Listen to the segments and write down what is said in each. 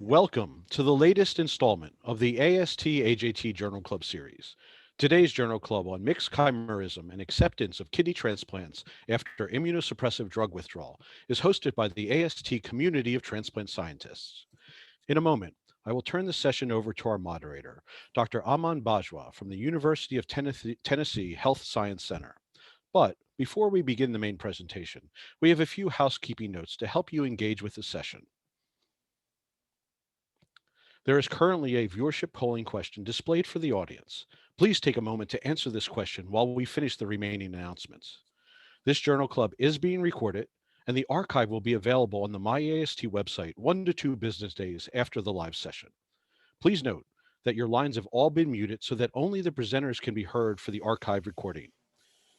Welcome to the latest installment of the AST AJT Journal Club series. Today's Journal Club on mixed chimerism and acceptance of kidney transplants after immunosuppressive drug withdrawal is hosted by the AST community of transplant scientists. In a moment, I will turn the session over to our moderator, Dr. Aman Bajwa from the University of Tennessee Health Science Center. But before we begin the main presentation, we have a few housekeeping notes to help you engage with the session. There is currently a viewership polling question displayed for the audience. Please take a moment to answer this question while we finish the remaining announcements. This journal club is being recorded, and the archive will be available on the MyAST website 1 to 2 business days after the live session. Please note that your lines have all been muted so that only the presenters can be heard for the archive recording.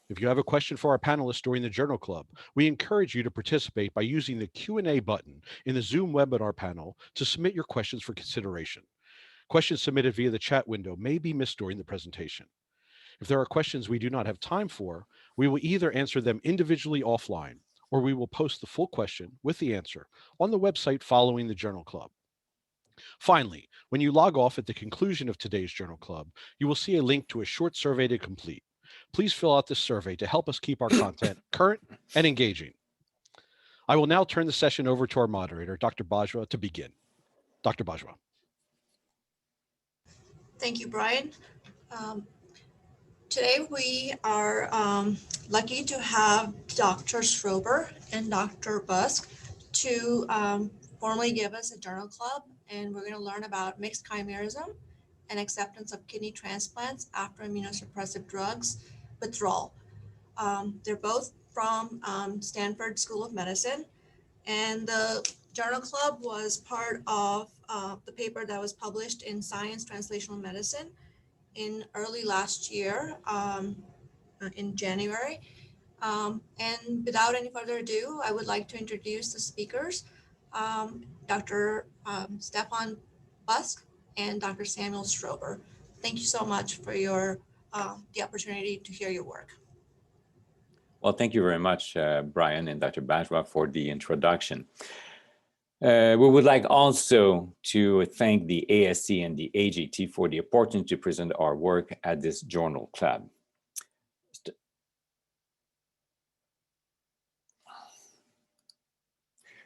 If you have a question for our panelists during the Journal Club, we encourage you to participate by using the Q&A button in the Zoom webinar panel to submit your questions for consideration. Questions submitted via the chat window may be missed during the presentation. If there are questions we do not have time for, we will either answer them individually offline, or we will post the full question with the answer on the website following the Journal Club. Finally, when you log off at the conclusion of today's Journal Club, you will see a link to a short survey to complete. Please fill out this survey to help us keep our content current and engaging. I will now turn the session over to our moderator, Dr. Bajwa, to begin. Dr. Bajwa. Thank you, Brian. Um, Today we are lucky to have Dr. Strober and Dr. Busque to formally give us a journal club, and we're going to learn about mixed chimerism and acceptance of kidney transplants after immunosuppressive drugs withdrawal. They're both from Stanford School of Medicine, and the journal club was part of the paper that was published in Science Translational Medicine in early last year, in January. And without any further ado, I would like to introduce the speakers, Dr. Stephan Busque and Dr. Samuel Strober. Thank you so much for the opportunity to hear your work. Well, thank you very much, Brian and Dr. Bajwa, for the introduction. We would like also to thank the ASC and the AJT for the opportunity to present our work at this journal club.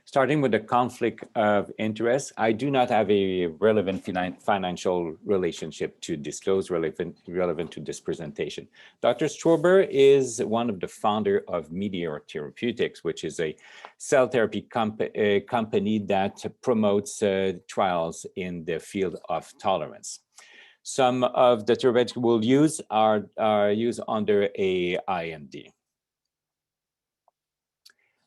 Starting with the conflict of interest, I do not have a relevant financial relationship to disclose relevant to this presentation. Dr. Strober is one of the founder of Moderator Therapeutics, which is a cell therapy company that promotes trials in the field of tolerance. Some of the therapeutics we'll use are used under a IND.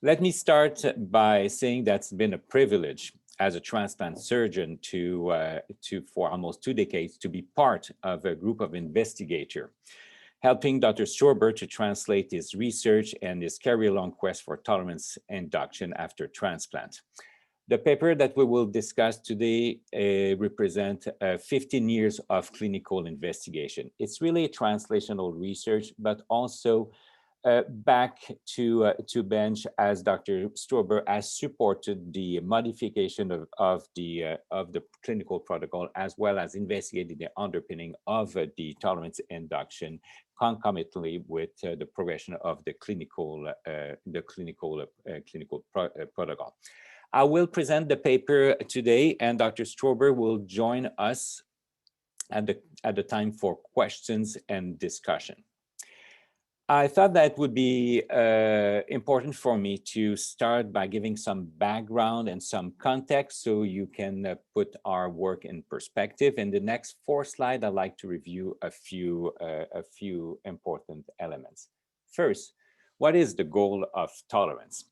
Let me start by saying that's been a privilege as a transplant surgeon for almost 2 decades to be part of a group of investigators, helping Dr. Strober to translate his research and his carry-along quest for tolerance induction after transplant. The paper that we will discuss today represents 15 years of clinical investigation. It's really a translational research, but also back to bench, as Dr. Strober has supported the modification of the clinical protocol, as well as investigating the underpinning of the tolerance induction concomitantly with the progression of the clinical protocol. I will present the paper today, and Dr. Strober will join us at the time for questions and discussion. I thought that would be important for me to start by giving some background and some context so you can put our work in perspective. In the next 4 slides, I'd like to review a few important elements. First, what is the goal of tolerance?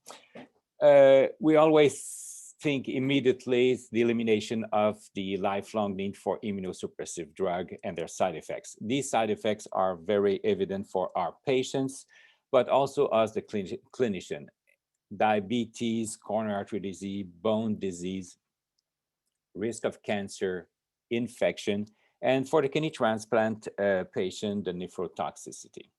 We always think immediately the elimination of the lifelong need for immunosuppressive drug and their side effects. These side effects are very evident for our patients, but also as the clinician. Diabetes, coronary artery disease, bone disease, risk of cancer, infection, and for the kidney transplant patient, the nephrotoxicity.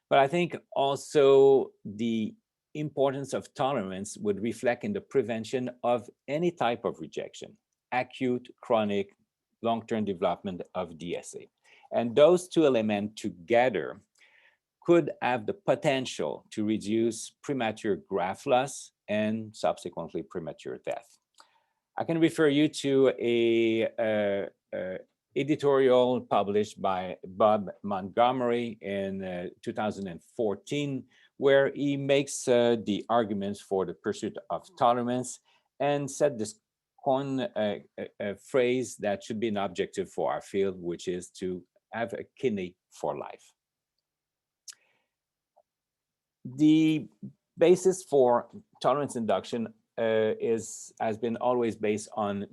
But I think also the importance of tolerance would reflect in the prevention of any type of rejection. acute, chronic, long-term development of DSA. And those two elements together could have the potential to reduce premature graft loss and subsequently premature death. I can refer you to a editorial published by Bob Montgomery in 2014, where he makes the arguments for the pursuit of tolerance and said this phrase that should be an objective for our field, which is to have a kidney for life. The basis for tolerance induction has been always based on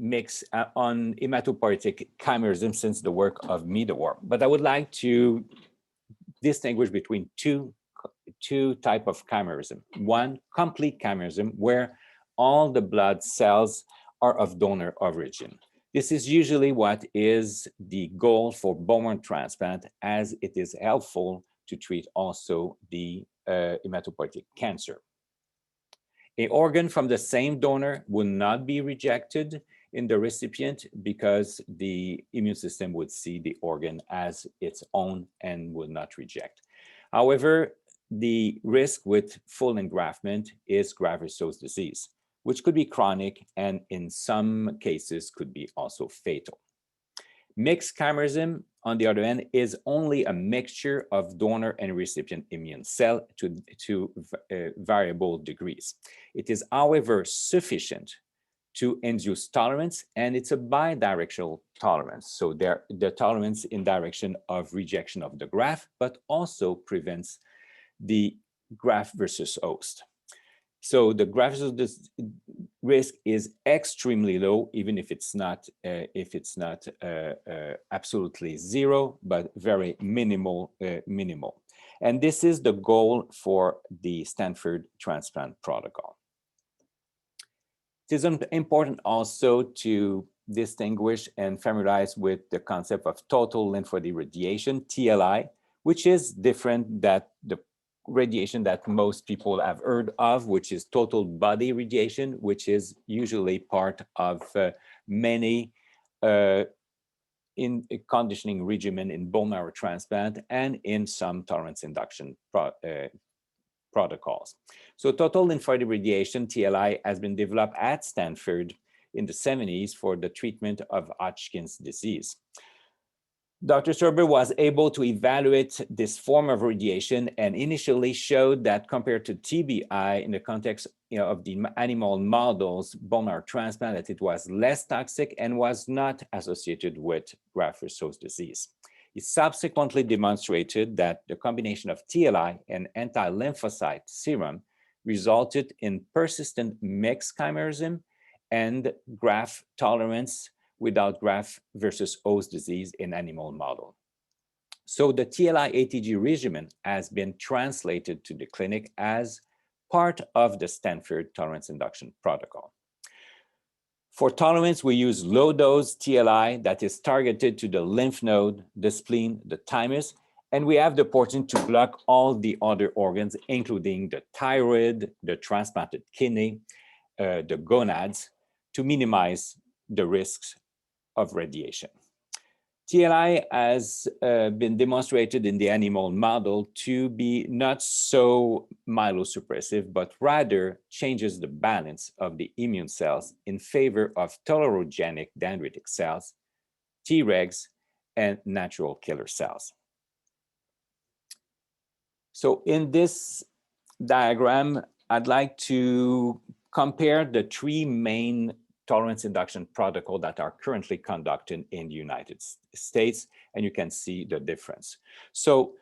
on hematopoietic chimerism since the work of Medawar. But I would like to distinguish between two types of chimerism. One, complete chimerism, where all the blood cells are of donor origin. This is usually what is the goal for bone marrow transplant, as it is helpful to treat also the hematopoietic cancer. An organ from the same donor will not be rejected in the recipient because the immune system would see the organ as its own and will not reject. However, the risk with full engraftment is graft-versus disease, which could be chronic and in some cases could be also fatal. Mixed chimerism, on the other hand, is only a mixture of donor and recipient immune cell to variable degrees. It is, however, sufficient to induce tolerance, and it's a bidirectional tolerance. So the tolerance in direction of rejection of the graft, but also prevents the graft versus host. So the graft versus risk is extremely low, even if it's not absolutely zero, but very minimal. And this is the goal for the Stanford transplant protocol. It is important also to distinguish and familiarize with the concept of total lymphoirradiation, TLI, which is different than the radiation that most people have heard of, which is total body radiation, which is usually part of many in a conditioning regimen in bone marrow transplant and in some tolerance induction protocols. So total lymphoirradiation, TLI, has been developed at Stanford in the 70s for the treatment of Hodgkin's disease. Dr. Strober was able to evaluate this form of radiation and initially showed that compared to TBI in the context of the animal models, bone marrow transplant, that it was less toxic and was not associated with graft-versus disease. He subsequently demonstrated that the combination of TLI and anti-lymphocyte serum resulted in persistent mixed chimerism and graft tolerance without graft versus host disease in animal model. So the TLI ATG regimen has been translated to the clinic as part of the Stanford tolerance induction protocol. For tolerance, we use low-dose TLI that is targeted to the lymph node, the spleen, the thymus, and we have the opportunity to block all the other organs, including the thyroid, the transplanted kidney, the gonads, to minimize the risks of radiation. TLI has been demonstrated in the animal model to be not so myelosuppressive, but rather changes the balance of the immune cells in favor of tolerogenic dendritic cells, Tregs, and natural killer cells. So in this diagram, I'd like to compare the three main tolerance induction protocol that are currently conducted in the United States, and you can see the difference. So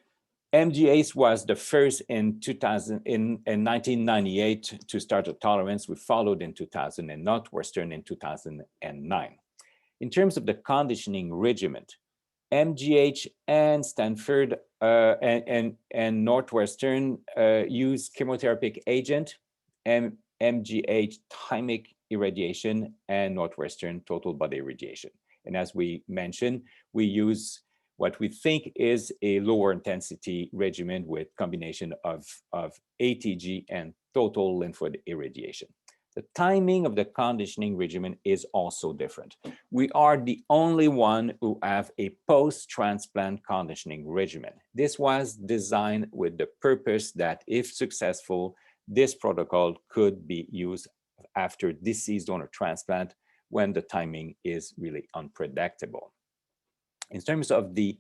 MGH was the first in 1998 to start a tolerance. We followed in 2000 and Northwestern in 2009. In terms of the conditioning regimen, MGH and Stanford and Northwestern use chemotherapeutic agent, MGH thymic irradiation, and Northwestern total body irradiation. And as we mentioned, we use what we think is a lower intensity regimen with combination of ATG and total lymphoid irradiation. The timing of the conditioning regimen is also different. We are the only one who have a post-transplant conditioning regimen. This was designed with the purpose that, if successful, this protocol could be used after deceased donor transplant when the timing is really unpredictable. In terms of the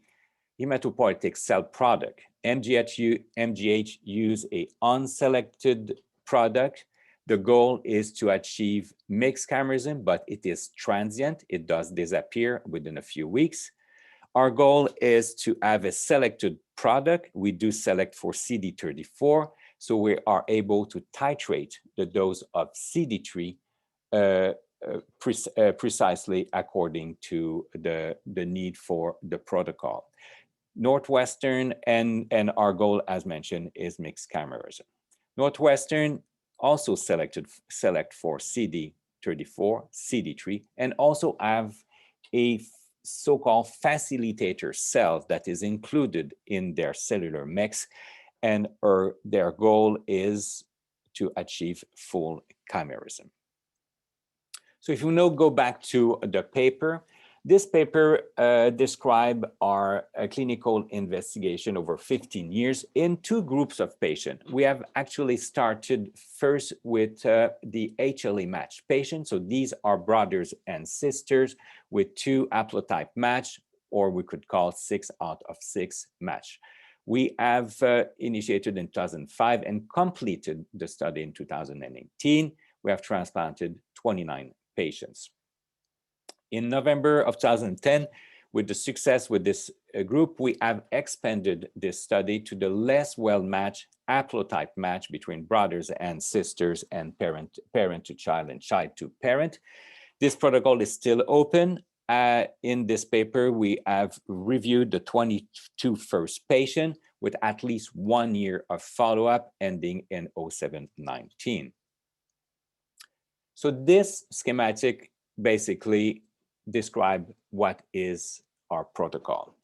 hematopoietic cell product, MGH use a unselected product. The goal is to achieve mixed chimerism, but it is transient. It does disappear within a few weeks. Our goal is to have a selected product. We do select for CD34, so we are able to titrate the dose of CD3 precisely according to the need for the protocol. Northwestern and our goal, as mentioned, is mixed chimerism. Northwestern also select for CD34, CD3, and also have a so-called facilitator cell that is included in their cellular mix, and their goal is to achieve full chimerism. So if you now go back to the paper, this paper describes our clinical investigation over 15 years in 2 groups of patients. We have actually started first with the HLA match patients. So these are brothers and sisters with 2 haplotype match, or we could call 6 out of 6 match. We have initiated in 2005 and completed the study in 2018. We have transplanted 29 patients. In November of 2010, with the success with this group, we have expanded this study to the less well-matched haplotype match between brothers and sisters and parent to child and child to parent. This protocol is still open. In this paper, we have reviewed the 22 first patient with at least 1 year of follow-up ending in 07/19. So this schematic basically describe what is our protocol.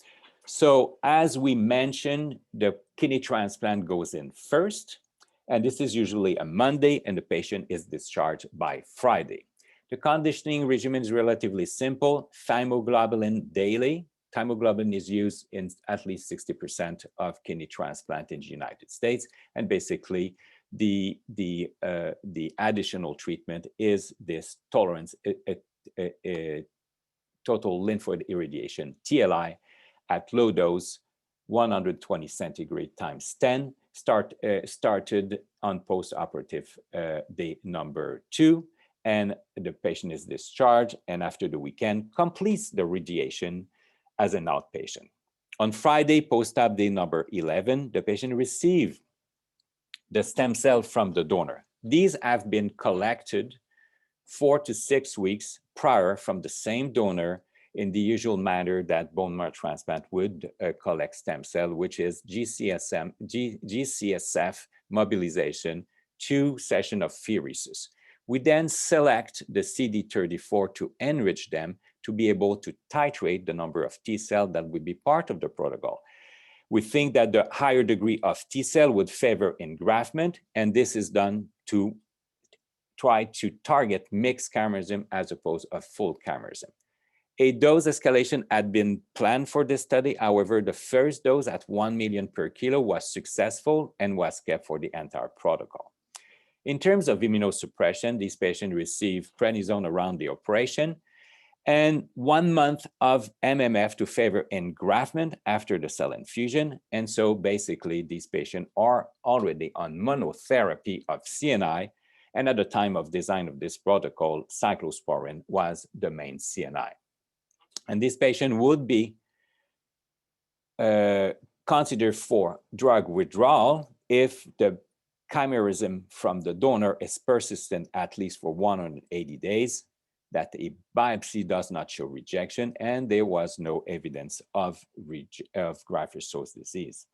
So as we mentioned, the kidney transplant goes in first, and this is usually a Monday, and the patient is discharged by Friday. The conditioning regimen is relatively simple: thymoglobulin daily. Thymoglobulin is used in at least 60% of kidney transplant in the United States, and basically the additional treatment is this tolerance, total lymphoid irradiation, TLI, at low dose, 120 centigrade times 10, started on post-operative day number 2, and the patient is discharged, and after the weekend, completes the radiation as an outpatient. On Friday, post-op day number 11, the patient received the stem cell from the donor. These have been collected 4 to 6 weeks prior from the same donor in the usual manner that bone marrow transplant would collect stem cell, which is GCSF mobilization, 2 sessions of pheresis. We then select the CD34 to enrich them to be able to titrate the number of T cells that would be part of the protocol. We think that the higher degree of T cell would favor engraftment, and this is done to try to target mixed chimerism as opposed to full chimerism. A dose escalation had been planned for this study. However, the first dose at 1 million per kilo was successful and was kept for the entire protocol. In terms of immunosuppression, these patients received prednisone around the operation and 1 month of MMF to favor engraftment after the cell infusion. And so basically these patients are already on monotherapy of CNI. And at the time of design of this protocol, cyclosporin was the main CNI. And this patient would be considered for drug withdrawal if the chimerism from the donor is persistent at least for 180 days, that a biopsy does not show rejection, and there was no evidence of graft-versus-host disease.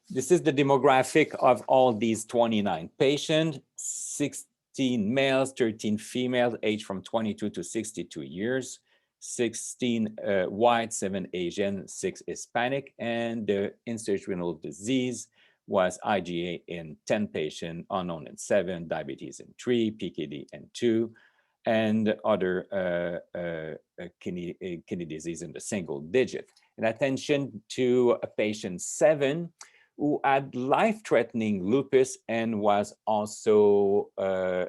This is the demographic of all these 29 patients, 16 males, 13 females, aged from 22 to 62 years, 16 white, 7 Asian, 6 Hispanic, and the end-stage renal disease was IgA in 10 patients, unknown in 7, diabetes in 3, PKD in 2, and other kidney disease in the single digit. And attention to a patient 7 who had life-threatening lupus and was also a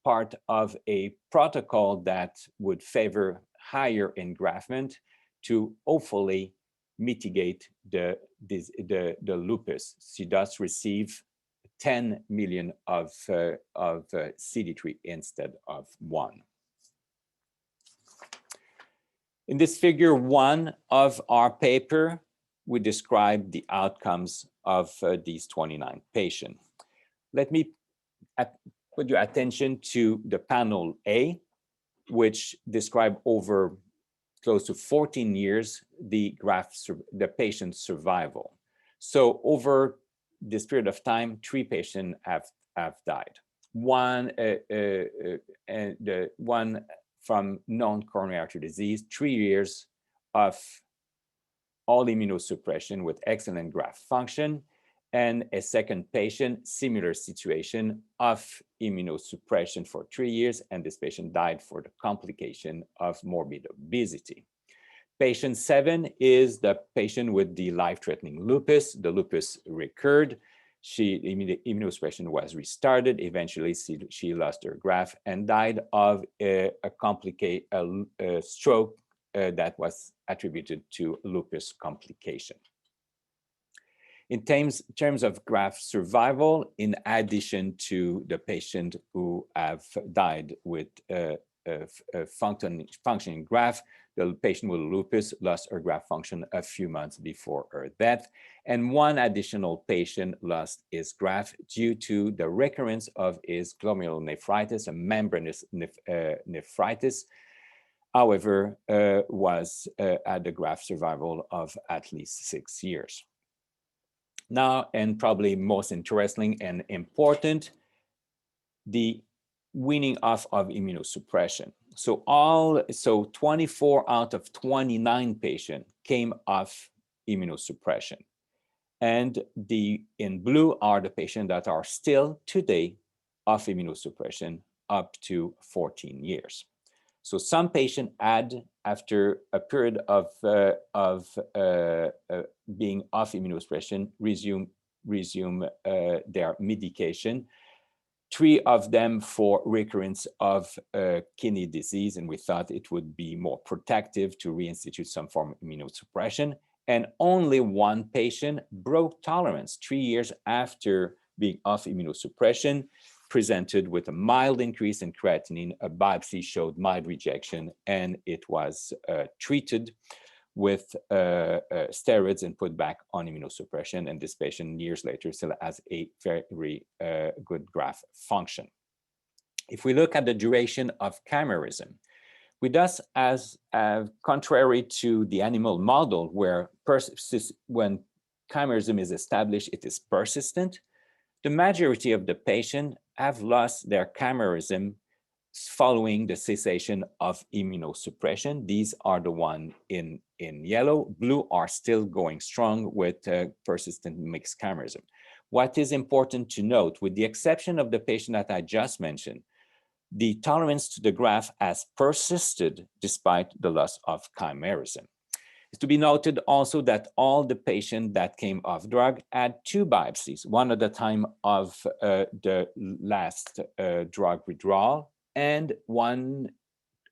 part of a protocol that would favor higher engraftment to hopefully mitigate the lupus. She does receive 10 million of CD3 instead of 1. In this figure 1 of our paper, we describe the outcomes of these 29 patients. Let me put your attention to the panel A, which describe over close to 14 years the patient's survival. So over this period of time, 3 patients have died. One from non-coronary artery disease, 3 years of all immunosuppression with excellent graft function, and a second patient, similar situation of immunosuppression for 3 years, and this patient died for the complication of morbid obesity. Patient 7 is the patient with the life-threatening lupus. The lupus recurred. Immunosuppression was restarted. Eventually, she lost her graft and died of a stroke that was attributed to lupus complication. In terms of graft survival, in addition to the patient who have died with functioning graft, the patient with lupus lost her graft function a few months before her death. And one additional patient lost his graft due to the recurrence of his glomerulonephritis, a membranous nephritis. However, had a graft survival of at least 6 years. Now, and probably most interesting and important, the weaning off of immunosuppression. So 24 out of 29 patients came off immunosuppression. And in blue are the patients that are still today off immunosuppression up to 14 years. So some patients had, after a period of being off immunosuppression, resume their medication. 3 of them for recurrence of kidney disease, and we thought it would be more protective to reinstitute some form of immunosuppression. And only 1 patient broke tolerance 3 years after being off immunosuppression, presented with a mild increase in creatinine. A biopsy showed mild rejection, and it was treated with steroids and put back on immunosuppression. And this patient years later still has a very good graft function. If we look at the duration of chimerism, we thus, as contrary to the animal model where when chimerism is established, it is persistent, the majority of the patient have lost their chimerism following the cessation of immunosuppression. These are the ones in yellow. Blue are still going strong with persistent mixed chimerism. What is important to note, with the exception of the patient that I just mentioned, the tolerance to the graft has persisted despite the loss of chimerism. It's to be noted also that all the patients that came off drug had 2 biopsies, one at the time of the last drug withdrawal, and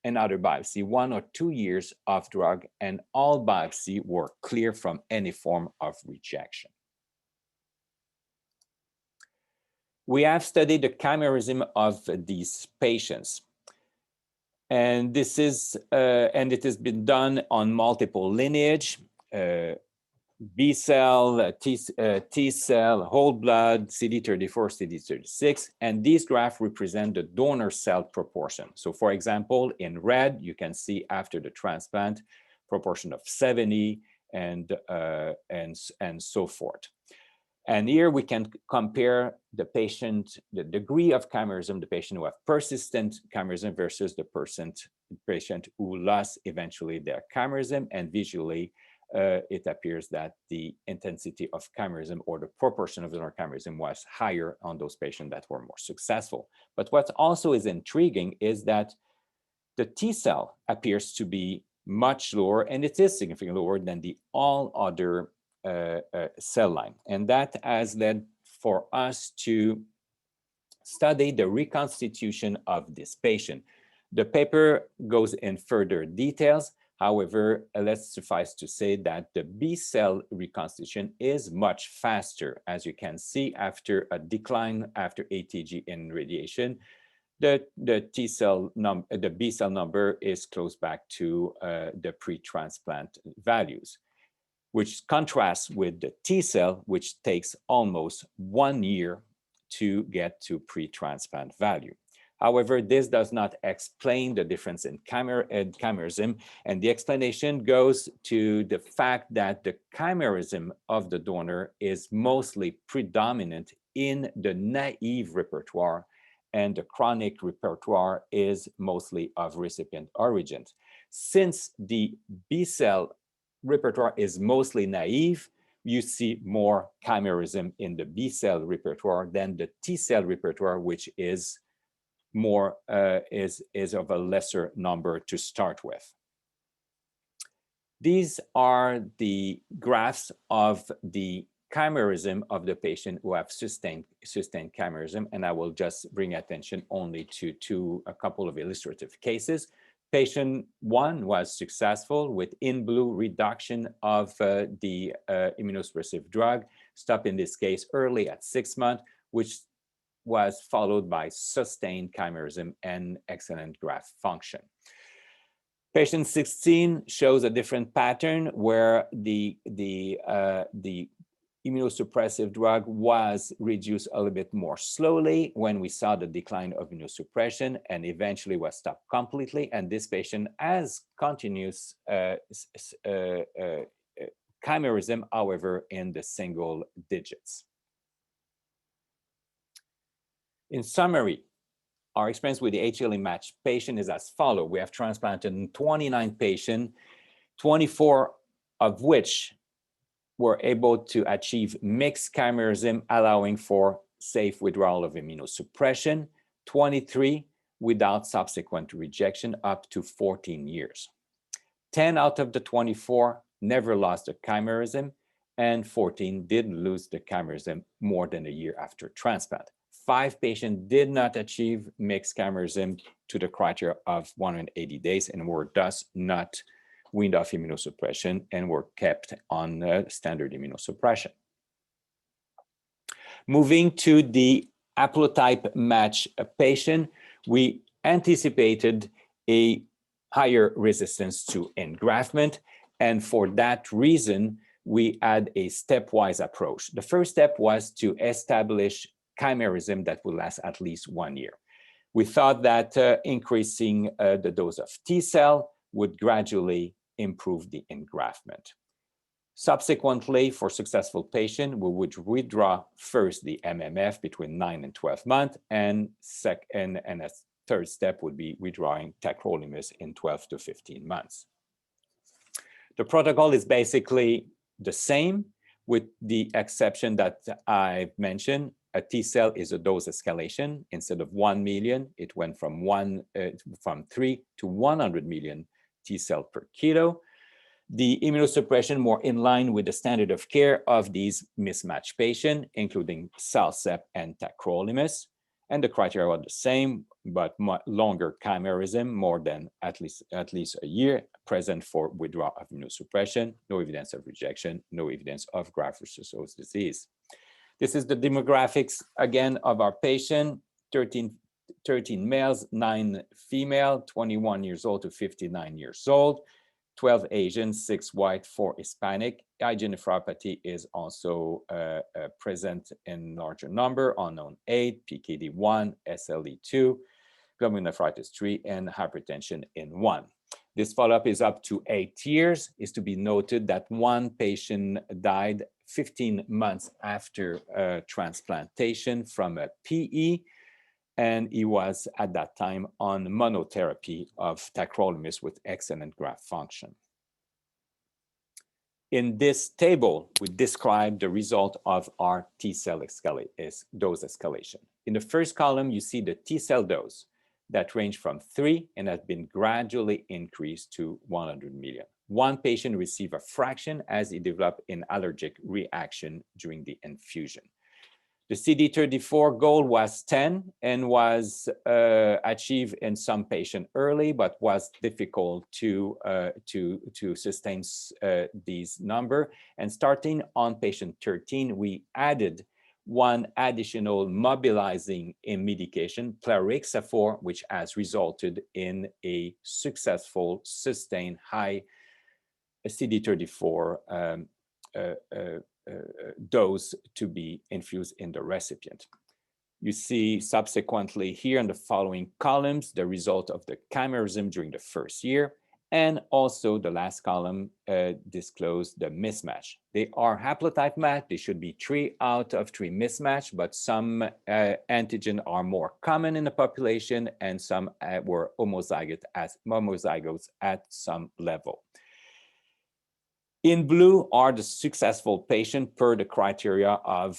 another biopsy, 1 or 2 years off drug, and all biopsies were clear from any form of rejection. We have studied the chimerism of these patients. And this is, and it has been done on multiple lineage, B cell, T cell, whole blood, CD34, CD36, and these graphs represent the donor cell proportion. So for example, in red, you can see after the transplant, proportion of 70 and so forth. And here we can compare the patient, the degree of chimerism, the patient who have persistent chimerism versus the patient who lost eventually their chimerism, and visually it appears that the intensity of chimerism or the proportion of donor chimerism was higher on those patients that were more successful. But what also is intriguing is that the T cell appears to be much lower, and it is significantly lower than the all other cell line. And that has led for us to study the reconstitution of this patient. The paper goes in further details. However, let's suffice to say that the B cell reconstitution is much faster. As you can see, after a decline after ATG in radiation, the B cell number is close back to the pre-transplant values, which contrasts with the T cell, which takes almost 1 year to get to pre-transplant value. However, this does not explain the difference in chimerism, and the explanation goes to the fact that the chimerism of the donor is mostly predominant in the naive repertoire, and the chronic repertoire is mostly of recipient origins. Since the B cell repertoire is mostly naive, you see more chimerism in the B cell repertoire than the T cell repertoire, which is more is of a lesser number to start with. These are the graphs of the chimerism of the patient who have sustained chimerism, and I will just bring attention only to a couple of illustrative cases. Patient 1 was successful with in blue reduction of the immunosuppressive drug, stop in this case early at 6 months, which was followed by sustained chimerism and excellent graft function. Patient 16 shows a different pattern where the immunosuppressive drug was reduced a little bit more slowly when we saw the decline of immunosuppression and eventually was stopped completely. And this patient has continuous chimerism, however, in the single digits. In summary, our experience with the HLA matched patient is as follows. We have transplanted 29 patients, 24 of which were able to achieve mixed chimerism, allowing for safe withdrawal of immunosuppression, 23 without subsequent rejection up to 14 years. 10 out of the 24 never lost a chimerism, and 14 did lose the chimerism more than a year after transplant. 5 patients did not achieve mixed chimerism to the criteria of 180 days and were thus not weaned off immunosuppression and were kept on standard immunosuppression. Moving to the haplotype match patient, we anticipated a higher resistance to engraftment, and for that reason, we had a stepwise approach. The first step was to establish chimerism that will last at least 1 year. We thought that increasing the dose of T cell would gradually improve the engraftment. Subsequently, for successful patient, we would withdraw first the MMF between 9 and 12 months, and a third step would be withdrawing tacrolimus in 12 to 15 months. The protocol is basically the same, with the exception that I've mentioned. A T cell is a dose escalation. Instead of 1 million, it went from 3 to 100 million T cell per kilo. The immunosuppression more in line with the standard of care of these mismatched patients, including Salsep and tacrolimus. And the criteria are the same, but longer chimerism, more than at least a year, present for withdrawal of immunosuppression, no evidence of rejection, no evidence of graft-versus-host disease. This is the demographics, again, of our patient, 13 males, 9 female, 21 years old to 59 years old, 12 Asian, 6 white, 4 Hispanic. IgA nephropathy is also present in larger number, unknown 8, PKD1, SLE2, glomerulonephritis 3, and hypertension in 1. This follow-up is up to 8 years. It's to be noted that one patient died 15 months after transplantation from a PE, and he was at that time on monotherapy of tacrolimus with excellent graft function. In this table, we describe the result of our T-cell dose escalation. In the first column, you see the T-cell dose that range from 3 and has been gradually increased to 100 million. One patient received a fraction as he developed an allergic reaction during the infusion. The CD34 goal was 10 and was achieved in some patients early, but was difficult to sustain these number. And starting on patient 13, we added one additional mobilizing medication, plerixafor, which has resulted in a successful sustained high CD34 dose to be infused in the recipient. You see subsequently here in the following columns the result of the chimerism during the first year, and also the last column disclose the mismatch. They are haplotype match. They should be 3 out of 3 mismatch, but some antigen are more common in the population and some were homozygotes at some level. In blue are the successful patient per the criteria of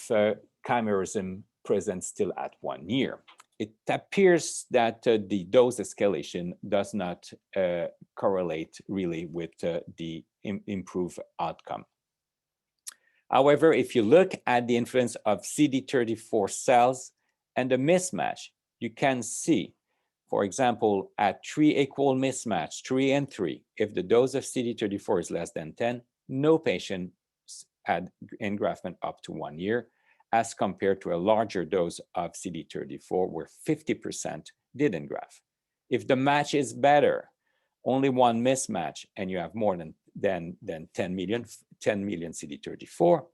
chimerism present still at 1 year. It appears that the dose escalation does not correlate really with the improved outcome. However, if you look at the influence of CD34 cells and the mismatch, you can see, for example, at 3 equal mismatch, 3 and 3, if the dose of CD34 is less than 10, no patient had engraftment up to 1 year, as compared to a larger dose of CD34 where 50% did engraft. If the match is better, only one mismatch, and you have more than 10 million CD34,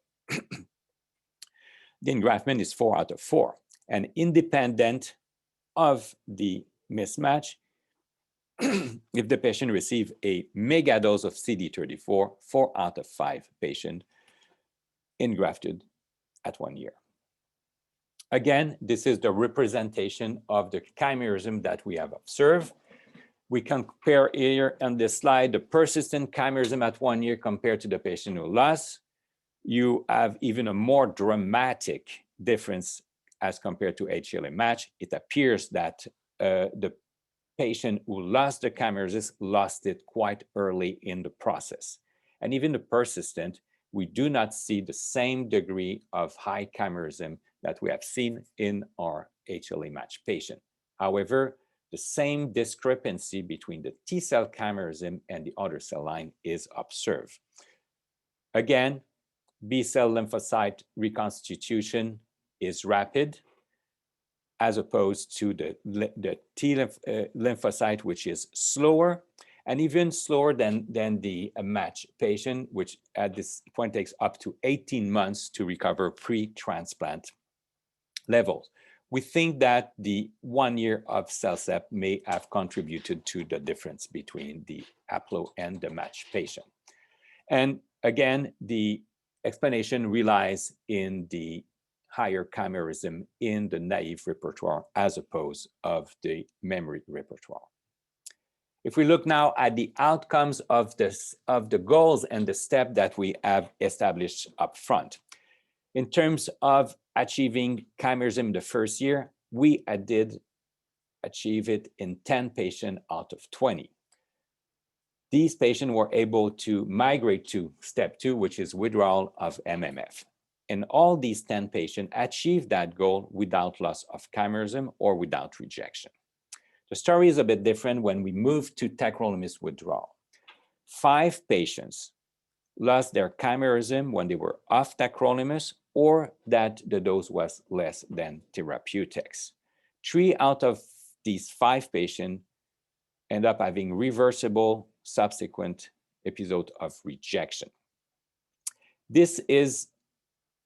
the engraftment is 4 out of 4. And independent of the mismatch, if the patient receives a mega dose of CD34, 4 out of 5 patients engrafted at 1 year. Again, this is the representation of the chimerism that we have observed. We compare here on this slide the persistent chimerism at 1 year compared to the patient who lost. You have even a more dramatic difference as compared to HLA match. It appears that the patient who lost the chimerism lost it quite early in the process. And even the persistent, we do not see the same degree of high chimerism that we have seen in our HLA match patient. However, the same discrepancy between the T-cell chimerism and the other cell line is observed. Again, B-cell lymphocyte reconstitution is rapid, as opposed to the T lymphocyte, which is slower, and even slower than the match patient, which at this point takes up to 18 months to recover pre-transplant levels. We think that the 1 year of CellCept may have contributed to the difference between the haplo and the match patient. And again, the explanation relies in the higher chimerism in the naive repertoire as opposed of the memory repertoire. If we look now at the outcomes of the goals and the step that we have established up front. In terms of achieving chimerism the first year, we did achieve it in 10 patients out of 20. These patients were able to migrate to step 2, which is withdrawal of MMF. And all these 10 patients achieved that goal without loss of chimerism or without rejection. The story is a bit different when we move to tacrolimus withdrawal. 5 patients lost their chimerism when they were off tacrolimus or that the dose was less than therapeutics. 3 out of these 5 patients end up having reversible subsequent episode of rejection. This is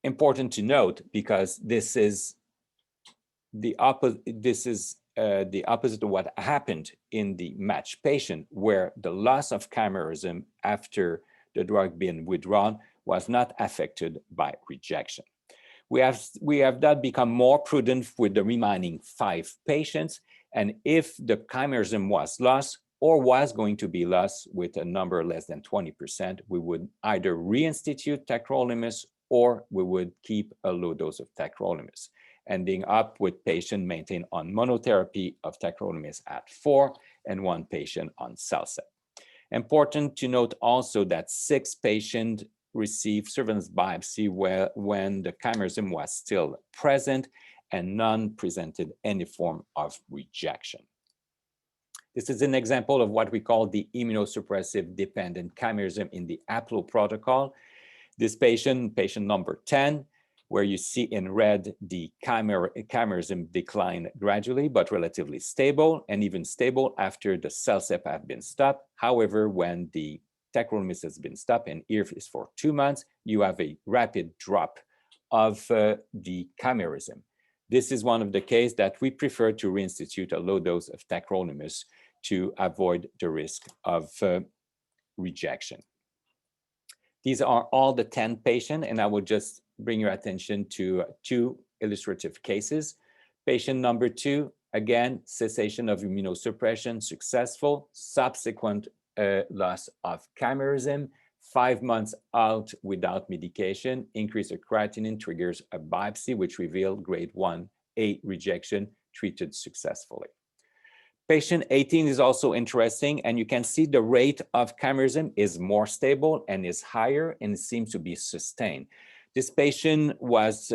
important to note because this is the opposite of what happened in the match patient, where the loss of chimerism after the drug being withdrawn was not affected by rejection. We have that become more prudent with the remaining 5 patients, and if the chimerism was lost, or was going to be lost with a number less than 20%, we would either reinstitute tacrolimus or we would keep a low dose of tacrolimus, ending up with patient maintained on monotherapy of tacrolimus at 4 and 1 patient on CellCept. Important to note also that 6 patients received surveillance biopsy when the chimerism was still present and none presented any form of rejection. This is an example of what we call the immunosuppressive dependent chimerism in the APLO protocol. This patient, patient number 10, where you see in red the chimerism decline gradually but relatively stable, and even stable after the CellCept have been stopped. However, when the tacrolimus has been stopped and here is for 2 months, you have a rapid drop of the chimerism. This is one of the cases that we prefer to reinstitute a low dose of tacrolimus to avoid the risk of rejection. These are all the 10 patients, and I will just bring your attention to 2 illustrative cases. Patient number 2, again, cessation of immunosuppression, successful, subsequent loss of chimerism, 5 months out without medication, increase of creatinine triggers a biopsy, which revealed grade 1A rejection, treated successfully. Patient 18 is also interesting, and you can see the rate of chimerism is more stable and is higher and seems to be sustained. This patient was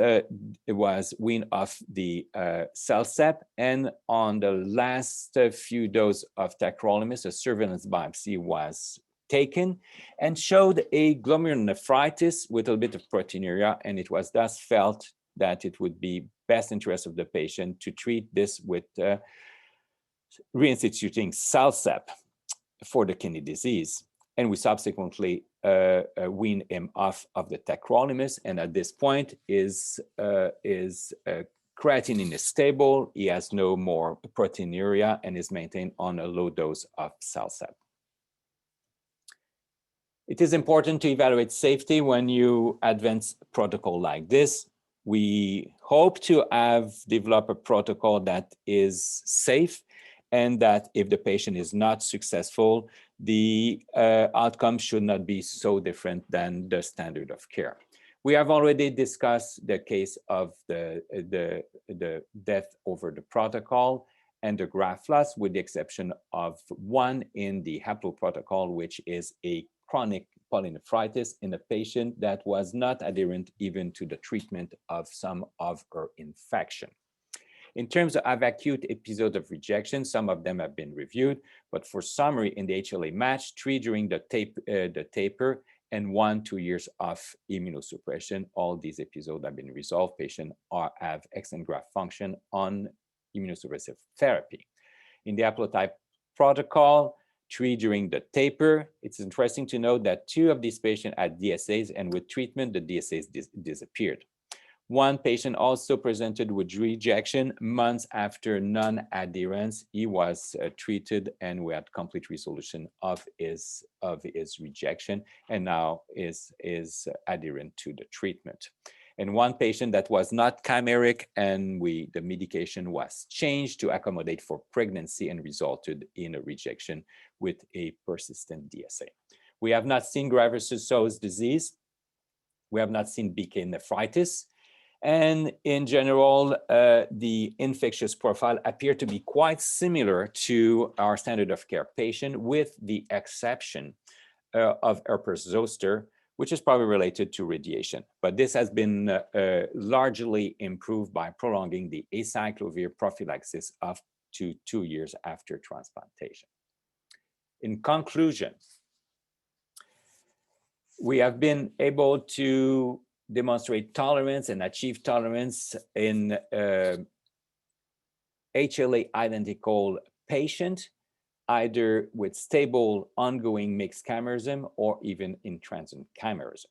weaned off the CellCept, and on the last few doses of tacrolimus, a surveillance biopsy was taken and showed a glomerulonephritis with a bit of proteinuria, and it was thus felt that it would be best interest of the patient to treat this with reinstituting CellCept for the kidney disease. And we subsequently wean him off of the tacrolimus, and at this point creatinine is stable, he has no more proteinuria, and is maintained on a low dose of CellCept. It is important to evaluate safety when you advance a protocol like this. We hope to have developed a protocol that is safe, and that if the patient is not successful, the outcome should not be so different than the standard of care. We have already discussed the case of the death over the protocol and the graft loss, with the exception of one in the haplo protocol, which is a chronic polynephritis in a patient that was not adherent even to the treatment of some of her infection. In terms of acute episodes of rejection, some of them have been reviewed, but for summary, in the HLA match, 3 during the taper and 1 2 years of immunosuppression. All these episodes have been resolved. Patients have excellent graft function on immunosuppressive therapy. In the haplotype protocol, 3 during the taper, it's interesting to note that 2 of these patients had DSAs, and with treatment, the DSAs disappeared. 1 patient also presented with rejection months after non-adherence. He was treated, and we had complete resolution of his rejection, and now is adherent to the treatment. And 1 patient that was not chimeric, and the medication was changed to accommodate for pregnancy and resulted in a rejection with a persistent DSA. We have not seen graft-versus-host disease. We have not seen BK nephritis. And in general, the infectious profile appeared to be quite similar to our standard of care patient, with the exception of herpes zoster, which is probably related to radiation. But this has been largely improved by prolonging the acyclovir prophylaxis up to 2 years after transplantation. In conclusion, we have been able to demonstrate tolerance and achieve tolerance in HLA identical patient, either with stable ongoing mixed chimerism or even in transient chimerism.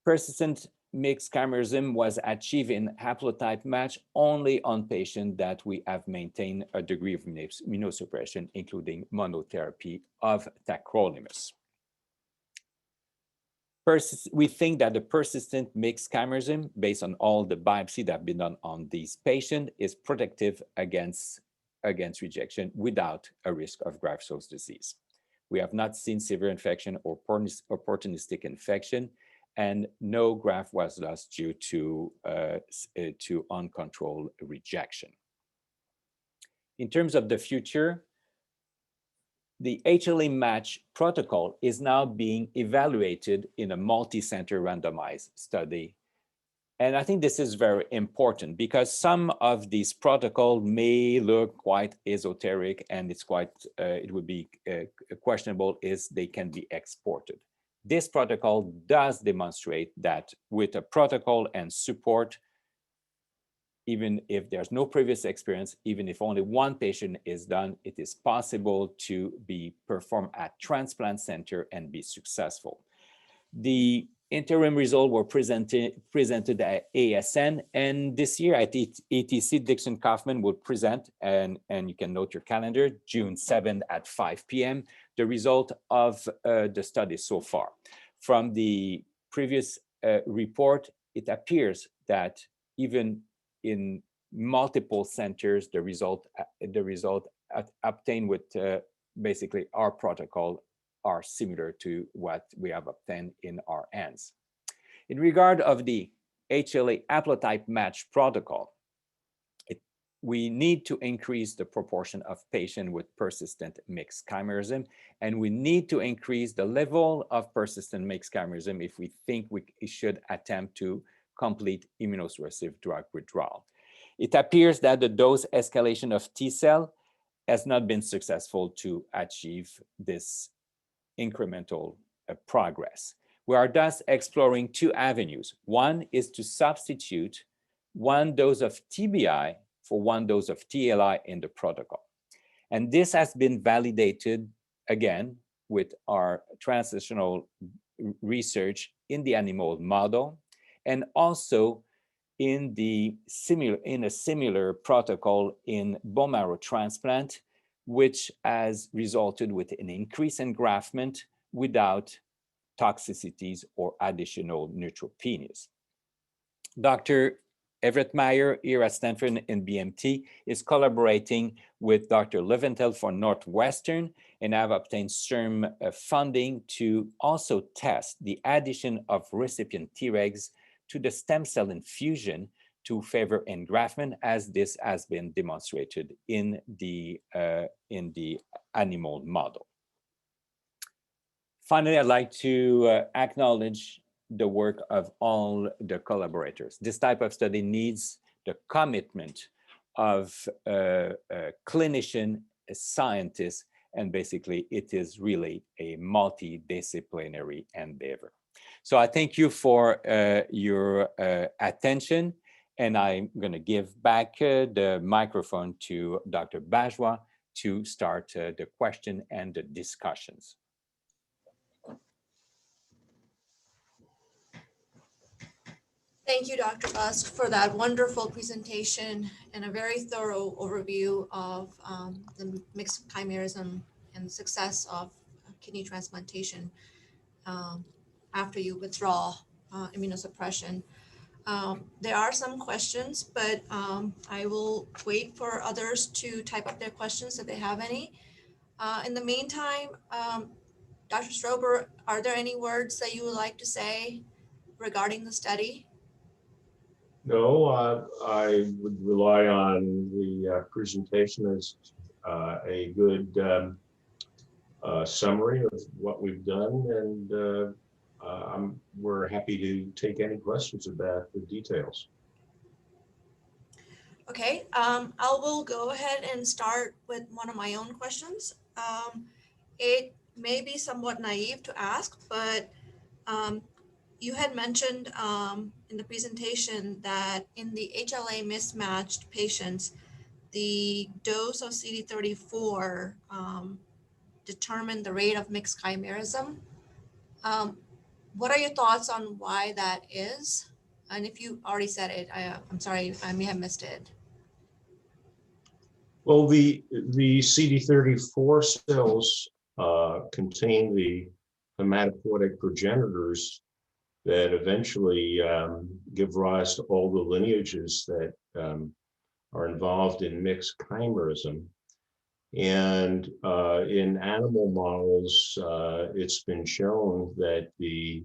Persistent mixed chimerism was achieved in haplotype match only on patients that we have maintained a degree of immunosuppression, including monotherapy of tacrolimus. We think that the persistent mixed chimerism, based on all the biopsy that have been done on these patients, is protective against against rejection without a risk of graft-versus disease. We have not seen severe infection or opportunistic infection, and no graft was lost due to uncontrolled rejection. In terms of the future, the HLA match protocol is now being evaluated in a multi-center randomized study. And I think this is very important because some of these protocols may look quite esoteric, and it's quite, it would be questionable if they can be exported. This protocol does demonstrate that with a protocol and support, even if there's no previous experience, even if only one patient is done, it is possible to be performed at transplant center and be successful. The interim results were presented at ASN, and this year at ETC, Dixon Kaufman will present, and you can note your calendar, June 7th at 5 p.m., the result of the study so far. From the previous report, it appears that even in multiple centers, the result obtained with basically our protocol are similar to what we have obtained in our hands. In regard of the HLA haplotype match protocol, we need to increase the proportion of patients with persistent mixed chimerism, and we need to increase the level of persistent mixed chimerism if we think we should attempt to complete immunosuppressive drug withdrawal. It appears that the dose escalation of T cell has not been successful to achieve this incremental progress. We are thus exploring two avenues. One is to substitute one dose of TBI for one dose of TLI in the protocol. And this has been validated, again, with our translational research in the animal model, and also in a similar protocol in bone marrow transplant, which has resulted with an increase in engraftment without toxicities or additional neutropenias. Dr. Everett Meyer here at Stanford in BMT is collaborating with Dr. Leventhal for Northwestern, and have obtained CIRM funding to also test the addition of recipient Tregs to the stem cell infusion to favor engraftment, as this has been demonstrated in the animal model. Finally, I'd like to acknowledge the work of all the collaborators. This type of study needs the commitment of clinician, scientists, and basically it is really a multidisciplinary endeavor. So I thank you for your attention, and I'm going to give back the microphone to Dr. Bajwa to start the question and the discussions. Thank you, Dr. Busque, for that wonderful presentation and a very thorough overview of the mixed chimerism and the success of kidney transplantation after you withdraw immunosuppression. There are some questions, but I will wait for others to type up their questions if they have any. In the meantime, Dr. Strober, are there any words that you would like to say regarding the study? No, I would rely on the presentation as a good summary of what we've done, and we're happy to take any questions about the details. Okay, I will go ahead and start with one of my own questions. It may be somewhat naive to ask, but you had mentioned in the presentation that in the HLA mismatched patients, the dose of CD34 determined the rate of mixed chimerism. What are your thoughts on why that is? And if you already said it, I'm sorry, I may have missed it. Well, the CD34 cells contain the hematopoietic progenitors that eventually give rise to all the lineages that are involved in mixed chimerism. And in animal models, it's been shown that the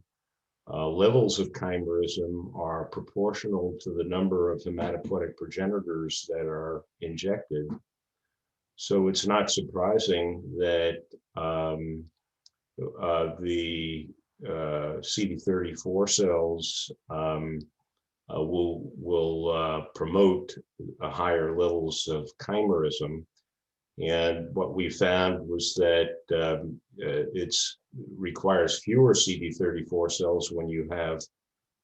levels of chimerism are proportional to the number of hematopoietic progenitors that are injected. So it's not surprising that the CD34 cells will promote higher levels of chimerism. And what we found was that it requires fewer CD34 cells when you have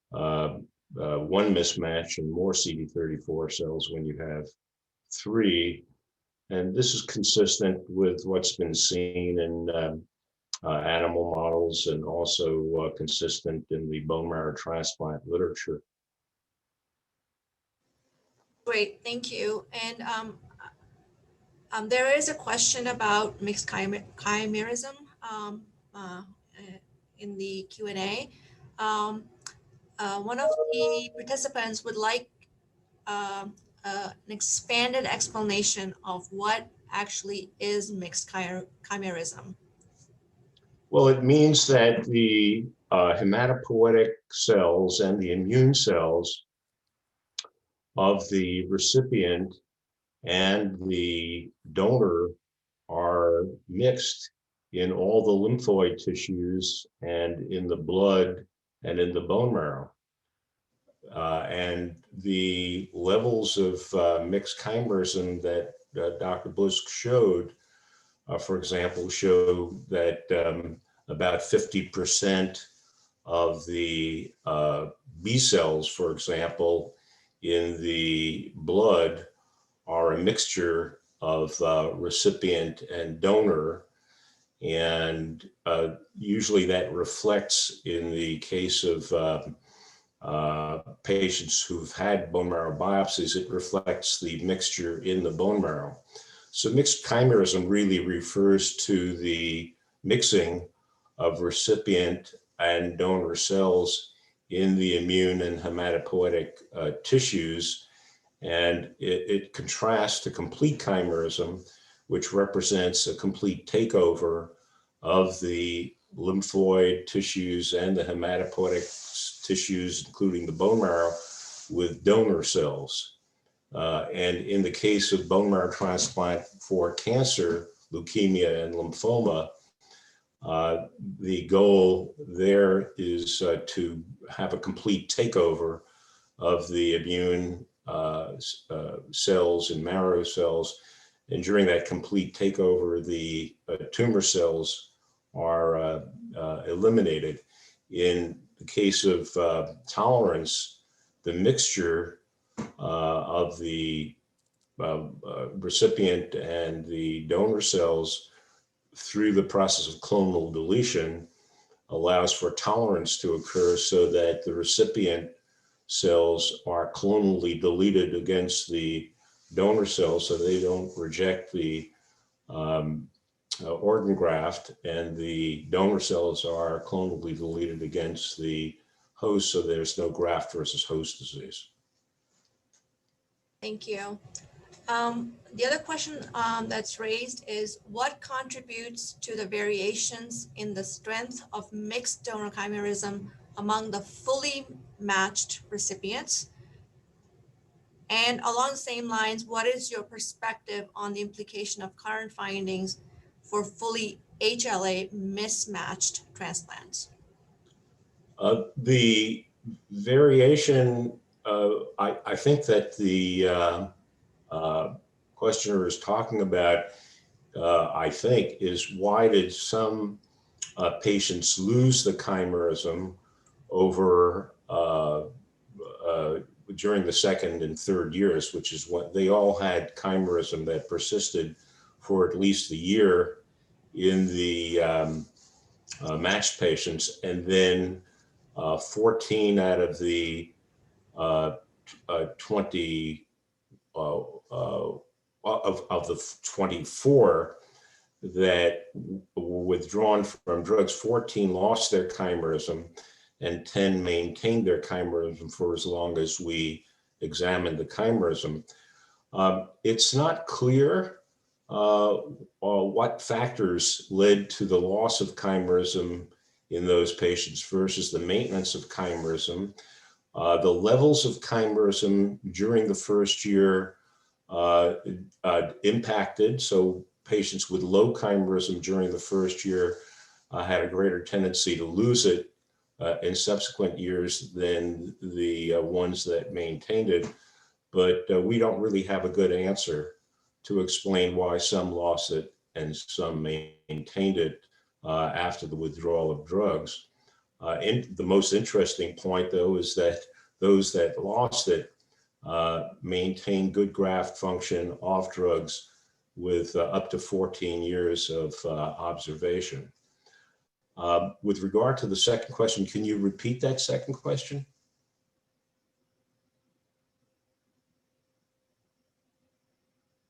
one mismatch and more CD34 cells when you have three. And this is consistent with what's been seen in animal models and also consistent in the bone marrow transplant literature. Great, thank you. And there is a question about mixed chimerism in the Q&A. One of the participants would like an expanded explanation of what actually is mixed chimerism. Well, it means that the hematopoietic cells and the immune cells of the recipient and the donor are mixed in all the lymphoid tissues and in the blood and in the bone marrow. And the levels of mixed chimerism that Dr. Busque showed, for example, show that about 50% of the B cells, for example, in the blood are a mixture of recipient and donor. And usually that reflects, in the case of patients who've had bone marrow biopsies, it reflects the mixture in the bone marrow. So mixed chimerism really refers to the mixing of recipient and donor cells in the immune and hematopoietic tissues. And it contrasts to complete chimerism, which represents a complete takeover of the lymphoid tissues and the hematopoietic tissues, including the bone marrow, with donor cells. And in the case of bone marrow transplant for cancer, leukemia, and lymphoma, the goal there is to have a complete takeover of the immune cells and marrow cells. And during that complete takeover, the tumor cells are eliminated. In the case of tolerance, the mixture of the recipient and the donor cells through the process of clonal deletion allows for tolerance to occur, so that the recipient cells are clonally deleted against the donor cells, so they don't reject the organ graft, and the donor cells are clonally deleted against the host, so there's no graft versus host disease. Thank you. The other question that's raised is, what contributes to the variations in the strength of mixed donor chimerism among the fully matched recipients? And along the same lines, what is your perspective on the implication of current findings for fully HLA mismatched transplants? The variation, I think that the questioner is talking about, I think, is why did some patients lose the chimerism over during the second and third years, which is what they all had chimerism that persisted for at least a year in the matched patients, and then 14 out of the 20 of the 24 that were withdrawn from drugs, 14 lost their chimerism and 10 maintained their chimerism for as long as we examined the chimerism. It's not clear what factors led to the loss of chimerism in those patients versus the maintenance of chimerism. The levels of chimerism during the first year impacted. So patients with low chimerism during the first year had a greater tendency to lose it in subsequent years than the ones that maintained it. But we don't really have a good answer to explain why some lost it and some maintained it after the withdrawal of drugs. And the most interesting point, though, is that those that lost it maintained good graft function off drugs with up to 14 years of observation. With regard to the second question, can you repeat that second question?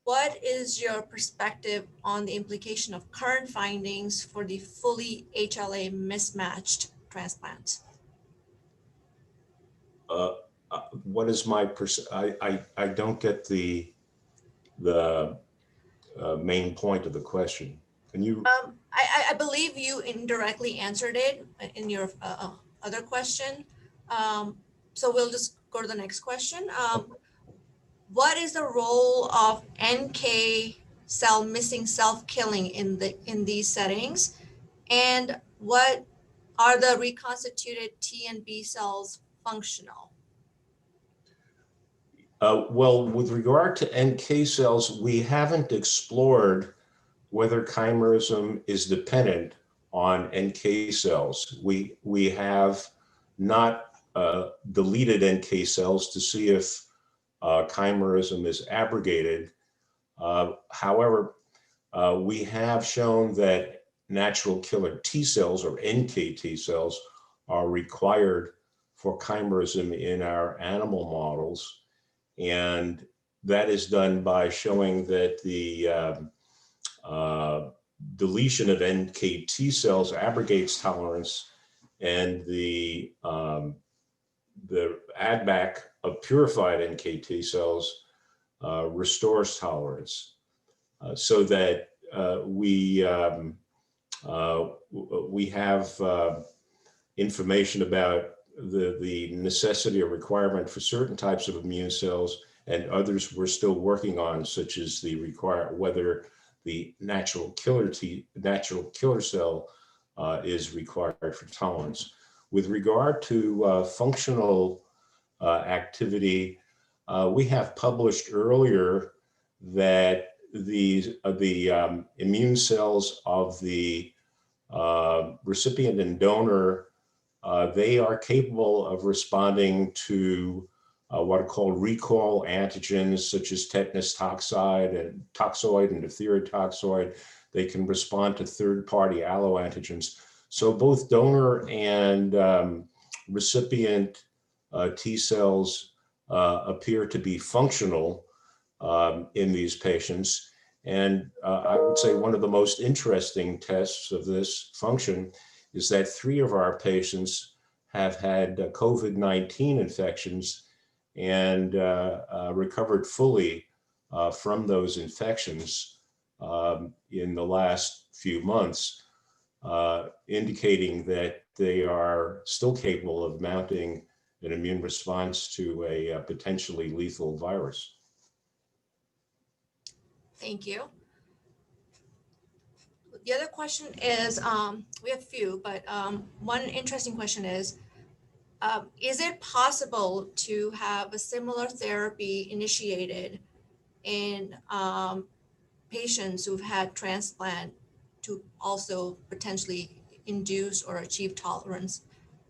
What is your perspective on the implication of current findings for the fully HLA mismatched transplants? What is my I don't get the main point of the question. Can you? I believe you indirectly answered it in your other question. So we'll just go to the next question. What is the role of NK cell missing self-killing in these settings? And what are the reconstituted T and B cells functional? Well, with regard to NK cells, we haven't explored whether chimerism is dependent on NK cells. We have not deleted NK cells to see if chimerism is abrogated. However, we have shown that natural killer T cells or NKT cells are required for chimerism in our animal models. And that is done by showing that the deletion of NKT cells abrogates tolerance, and the add back of purified NKT cells restores tolerance, so that we have information about the necessity or requirement for certain types of immune cells, and others we're still working on, such as whether the natural killer cell is required for tolerance. With regard to functional activity, we have published earlier that the immune cells of the recipient and donor, they are capable of responding to what are called recall antigens, such as tetanus toxoid and diphtheria toxoid. They can respond to third-party alloantigens. So both donor and recipient T cells appear to be functional in these patients. And I would say one of the most interesting tests of this function is that 3 of our patients have had COVID-19 infections and recovered fully from those infections in the last few months, indicating that they are still capable of mounting an immune response to a potentially lethal virus. Thank you. The other question is, we have a few, but one interesting question is it possible to have a similar therapy initiated in patients who've had transplant to also potentially induce or achieve tolerance,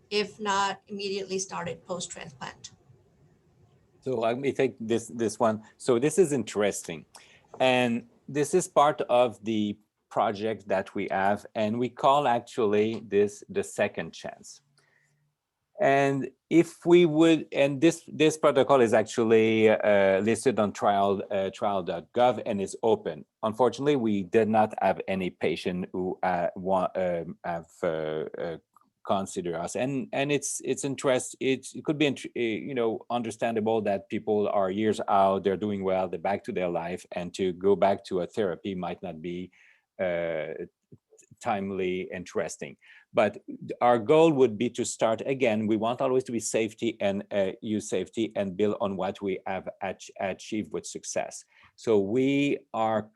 if not immediately started post-transplant? So let me take this one. So this is interesting. And this is part of the project that we have, and we call actually this the second chance. And if we would, and this protocol is actually listed on trial.gov and is open. Unfortunately, we did not have any patient who have consider us. And it's it could be understandable that people are years out, they're doing well, they're back to their life, and to go back to a therapy might not be timely, interesting. But our goal would be to start again. We want always to be safety and use safety and build on what we have achieved with success. So we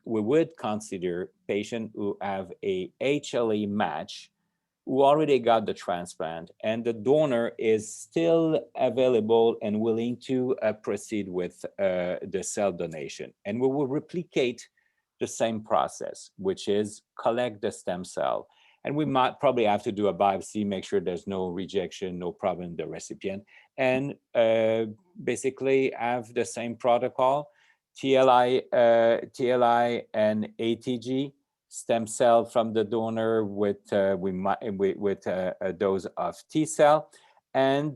would consider patients who have a HLA match, who already got the transplant, and the donor is still available and willing to proceed with the cell donation. And we will replicate the same process, which is collect the stem cell. And we might probably have to do a biopsy, make sure there's no rejection, no problem in the recipient, and basically have the same protocol, TLI and ATG, stem cell from the donor with a dose of T cell, and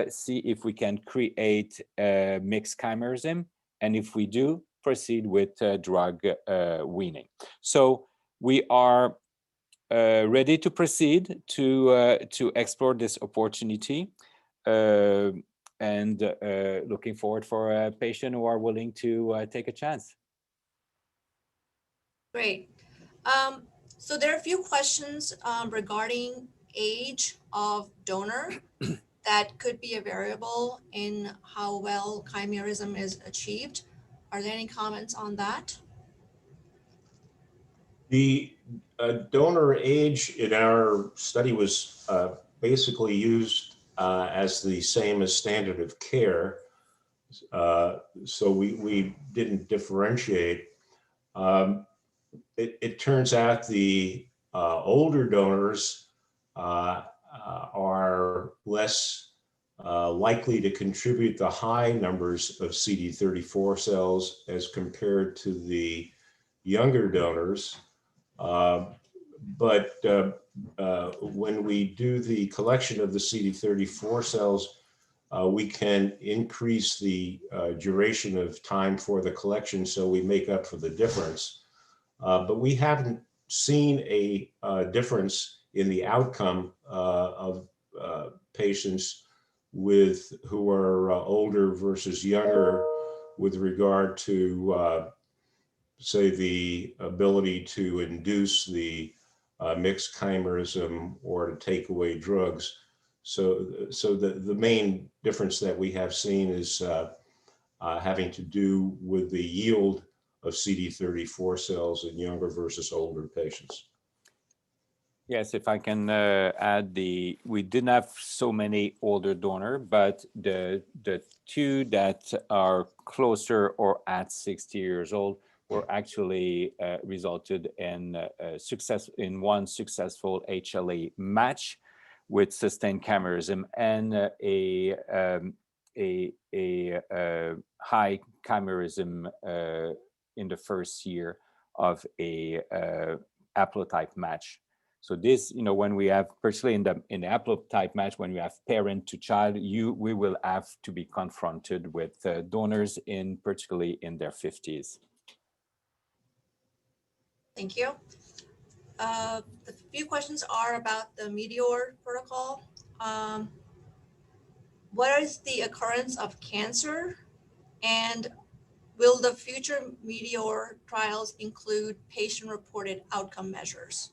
see if we can create mixed chimerism. And if we do, proceed with drug weaning. So we are ready to proceed to explore this opportunity, and looking forward for a patient who are willing to take a chance. Great. So there are a few questions regarding age of donor that could be a variable in how well chimerism is achieved. Are there any comments on that? The donor age in our study was basically used as the same as standard of care. So we didn't differentiate. It turns out the older donors are less likely to contribute the high numbers of CD34 cells as compared to the younger donors. But when we do the collection of the CD34 cells, we can increase the duration of time for the collection, so we make up for the difference. But we haven't seen a difference in the outcome of patients who are older versus younger with regard to, say, the ability to induce the mixed chimerism or to take away drugs. So the main difference that we have seen is having to do with the yield of CD34 cells in younger versus older patients. Yes, if I can add, we didn't have so many older donor, but the two that are closer or at 60 years old were actually resulted in one successful HLA match with sustained chimerism and a high chimerism in the first year of a haplotype match. So this, when we have, particularly in the haplotype match, when we have parent to child, we will have to be confronted with donors particularly in their 50s. Thank you. The few questions are about the Meteor protocol. What is the occurrence of cancer, and will the future Meteor trials include patient-reported outcome measures?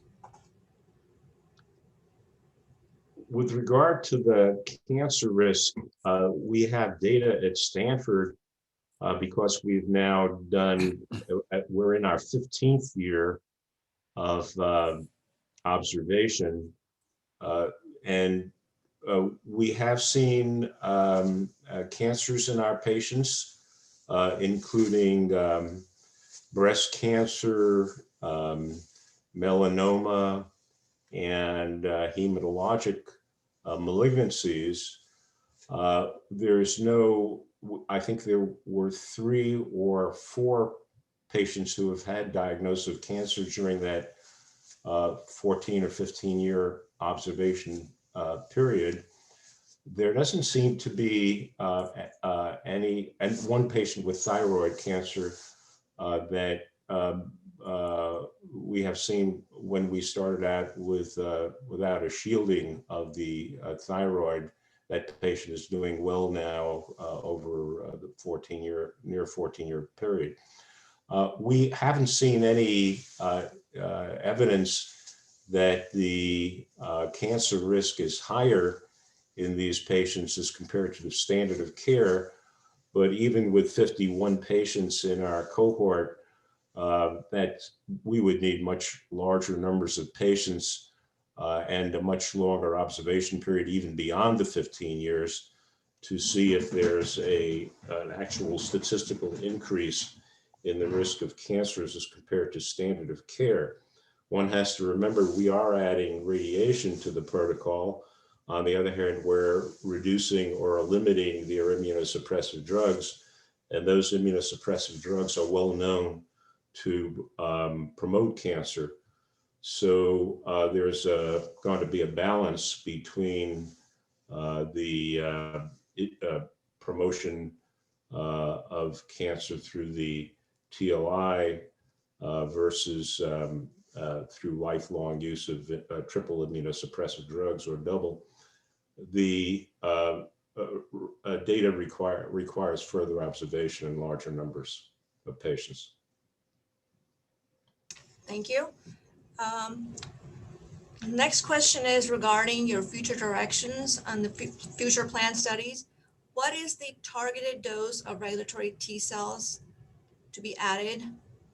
With regard to the cancer risk, we have data at Stanford because we've now we're in our 15th year of observation, and we have seen cancers in our patients, including breast cancer, melanoma, and hematologic malignancies. I think there were 3 or 4 patients who have had diagnosis of cancer during that 14 or 15 year observation period. There doesn't seem to be any, and one patient with thyroid cancer that we have seen when we started out with without a shielding of the thyroid. That patient is doing well now over the near 14-year period. We haven't seen any evidence that the cancer risk is higher in these patients as compared to the standard of care. But even with 51 patients in our cohort, that we would need much larger numbers of patients and a much longer observation period, even beyond the 15 years, to see if there's an actual statistical increase in the risk of cancers as compared to standard of care. One has to remember we are adding radiation to the protocol. On the other hand, we're reducing or eliminating their immunosuppressive drugs, and those immunosuppressive drugs are well known to promote cancer. So there's going to be a balance between the promotion of cancer through the TOI versus through lifelong use of triple immunosuppressive drugs or double. The data requires further observation in larger numbers of patients. Thank you. Next question is regarding your future directions on the future plan studies. What is the targeted dose of regulatory T cells to be added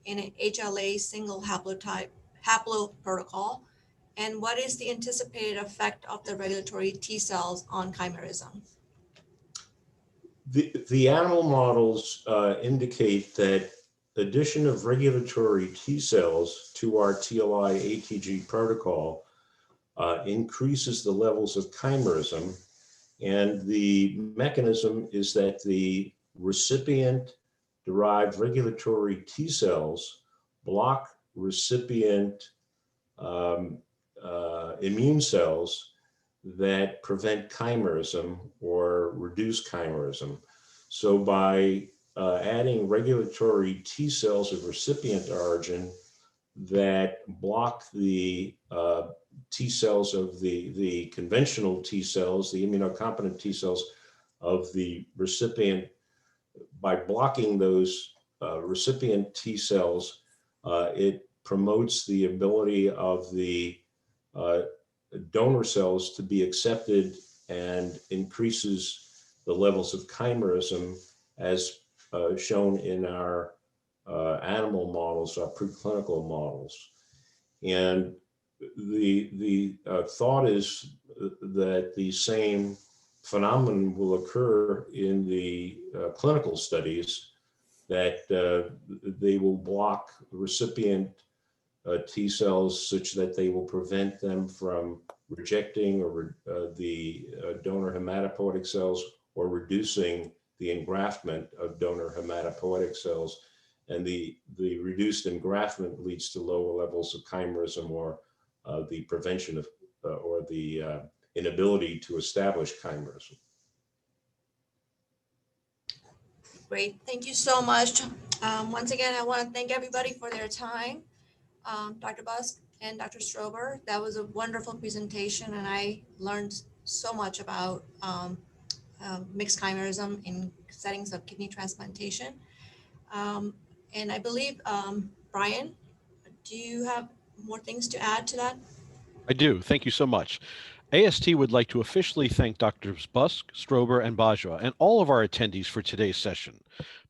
in an HLA single haplo protocol? And what is the anticipated effect of the regulatory T cells on chimerism? The animal models indicate that addition of regulatory T cells to our TLI ATG protocol increases the levels of chimerism. And the mechanism is that the recipient-derived regulatory T cells block recipient immune cells that prevent chimerism or reduce chimerism. So by adding regulatory T cells of recipient origin that block the T cells of the conventional T cells, the immunocompetent T cells of the recipient, by blocking those recipient T cells, it promotes the ability of the donor cells to be accepted and increases the levels of chimerism as shown in our animal models, our preclinical models. And the thought is that the same phenomenon will occur in the clinical studies, that they will block recipient T cells such that they will prevent them from rejecting or the donor hematopoietic cells or reducing the engraftment of donor hematopoietic cells. And the reduced engraftment leads to lower levels of chimerism or the prevention of or the inability to establish chimerism. Great, thank you so much. Once again, I want to thank everybody for their time. Dr. Busque and Dr. Strober, that was a wonderful presentation, and I learned so much about mixed chimerism in settings of kidney transplantation. And I believe, Brian, do you have more things to add to that? I do. Thank you so much. AST would like to officially thank Drs. Busque, Strober, and Bajwa, and all of our attendees for today's session.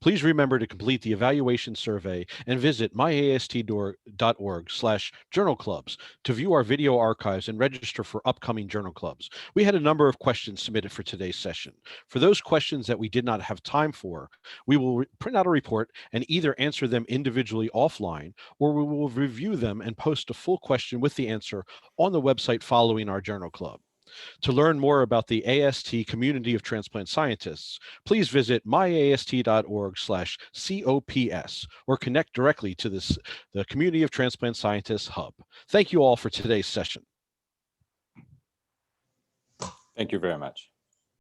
Please remember to complete the evaluation survey and visit myast.org/journal clubs to view our video archives and register for upcoming journal clubs. We had a number of questions submitted for today's session. For those questions that we did not have time for, we will print out a report and either answer them individually offline, or we will review them and post a full question with the answer on the website following our journal club. To learn more about the AST community of transplant scientists, please visit myast.org/COPS or connect directly to the Community of Transplant Scientists Hub. Thank you all for today's session. Thank you very much.